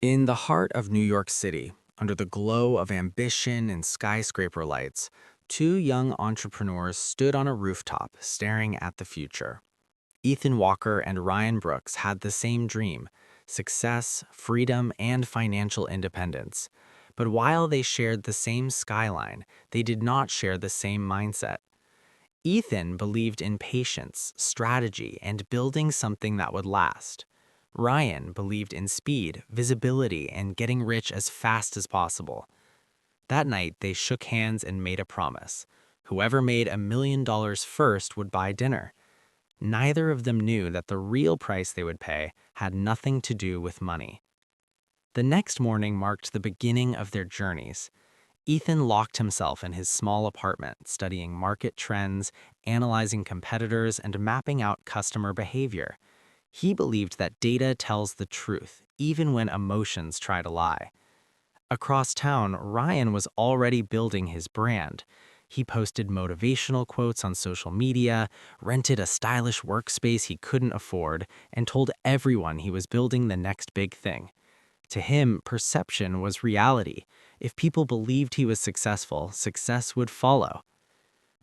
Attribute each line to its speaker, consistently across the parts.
Speaker 1: In the heart of New York City, under the glow of ambition and skyscraper lights, two young entrepreneurs stood on a rooftop staring at the future. Ethan Walker and Ryan Brooks had the same dream: success, freedom, and financial independence. But while they shared the same skyline, they did not share the same mindset. Ethan believed in patience, strategy, and building something that would last. Ryan believed in speed, visibility, and getting rich as fast as possible. That night, they shook hands and made a promise. Whoever made $1 million first would buy dinner. Neither of them knew that the real price they would pay had nothing to do with money. The next morning marked the beginning of their journeys. Ethan locked himself in his small apartment, studying market trends, analyzing competitors, and mapping out customer behavior. He believed that data tells the truth, even when emotions try to lie. Across town, Ryan was already building his brand. He posted motivational quotes on social media, rented a stylish workspace he couldn't afford, and told everyone he was building the next big thing. To him, perception was reality. If people believed he was successful, success would follow.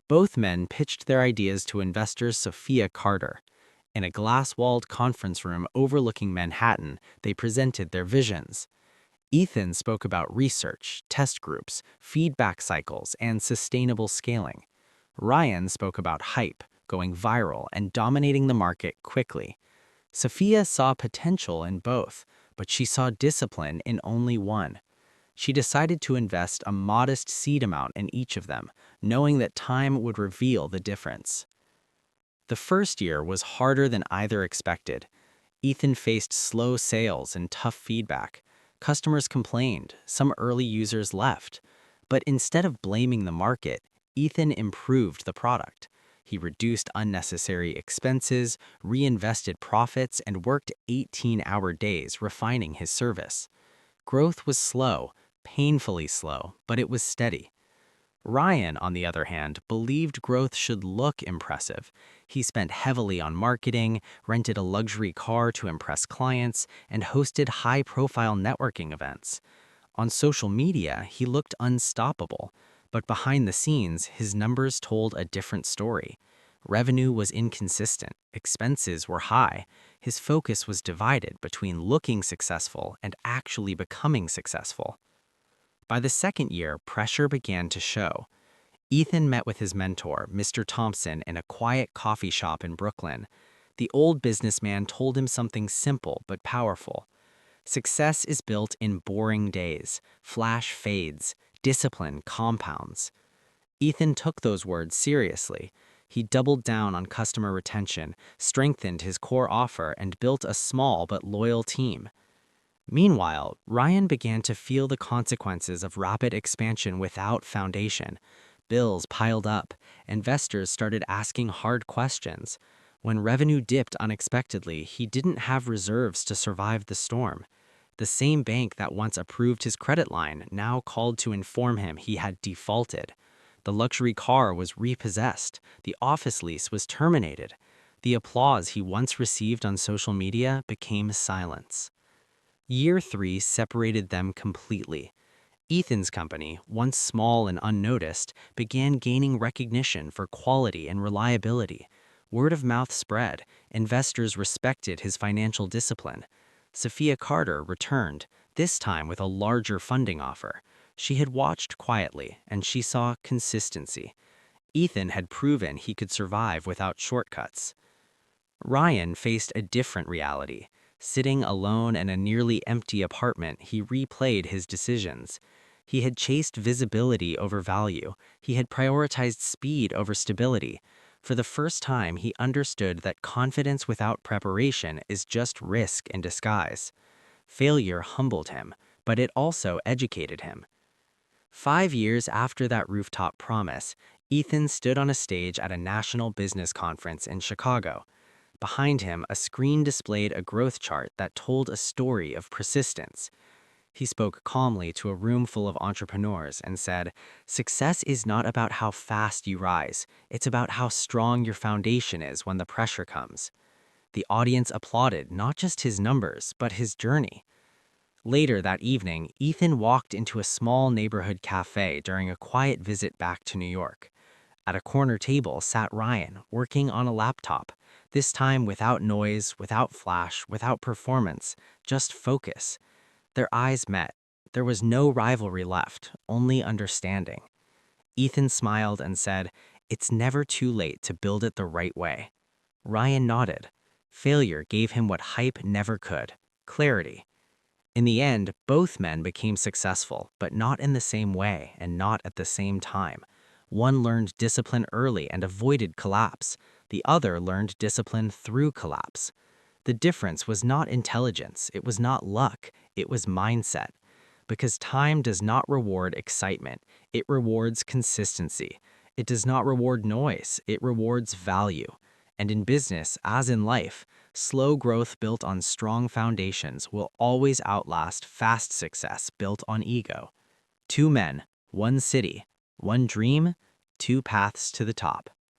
Speaker 1: Both men pitched their ideas to investor Sophia Carter. In a glass-walled conference room overlooking Manhattan, they presented their visions. Ethan spoke about research, test groups, feedback cycles, and sustainable scaling. Ryan spoke about hype, going viral, and dominating the market quickly. Sophia saw potential in both, but she saw discipline in only one. She decided to invest a modest seed amount in each of them, knowing that time would reveal the difference. The first year was harder than either expected. Ethan faced slow sales and tough feedback. Customers complained, some early users left. But instead of blaming the market, Ethan improved the product. He reduced unnecessary expenses, reinvested profits, and worked 18-hour days refining his service. Growth was slow, painfully slow, but it was steady. Ryan, on the other hand, believed growth should look impressive. He spent heavily on marketing, rented a luxury car to impress clients, and hosted high-profile networking events. On social media, he looked unstoppable, but behind the scenes, his numbers told a different story. Revenue was inconsistent, expenses were high, his focus was divided between looking successful and actually becoming successful. By the second year, pressure began to show. Ethan met with his mentor, Mr. Thompson, in a quiet coffee shop in Brooklyn. The old businessman told him something simple but powerful. Success is built in boring days, flash fades, discipline compounds. Ethan took those words seriously. He doubled down on customer retention, strengthened his core offer, and built a small but loyal team. Meanwhile, Ryan began to feel the consequences of rapid expansion without foundation. Bills piled up, investors started asking hard questions. When revenue dipped unexpectedly, he didn't have reserves to survive the storm. The same bank that once approved his credit line now called to inform him he had defaulted. The luxury car was repossessed. The office lease was terminated. The applause he once received on social media became silence. Year 3 separated them completely. Ethan's company, once small and unnoticed, began gaining recognition for quality and reliability. Word of mouth spread. Investors respected his financial discipline. Sophia Carter returned, this time with a larger funding offer. She had watched quietly, and she saw consistency. Ethan had proven he could survive without shortcuts. Ryan faced a different reality. Sitting alone in a nearly empty apartment, he replayed his decisions. He had chased visibility over value. He had prioritized speed over stability. For the first time, he understood that confidence without preparation is just risk in disguise. Failure humbled him, but it also educated him. 5 years after that rooftop promise, Ethan stood on a stage at a national business conference in Chicago. Behind him, a screen displayed a growth chart that told a story of persistence. He spoke calmly to a room full of entrepreneurs and said, "Success is not about how fast you rise. It's about how strong your foundation is when the pressure comes." The audience applauded not just his numbers, but his journey. Later that evening, Ethan walked into a small neighborhood cafe during a quiet visit back to New York. At a corner table sat Ryan, working on a laptop, this time without noise, without flash, without performance, just focus. Their eyes met. There was no rivalry left, only understanding. Ethan smiled and said, "It's never too late to build it the right way." Ryan nodded. Failure gave him what hype never could: clarity. In the end, both men became successful, but not in the same way and not at the same time. One learned discipline early and avoided collapse. The other learned discipline through collapse. The difference was not intelligence, it was not luck, it was mindset. Because time does not reward excitement, it rewards consistency. It does not reward noise, it rewards value. And in business, as in life, slow growth built on strong foundations will always outlast fast success built on ego. Two men, one city, one dream, two paths to the top.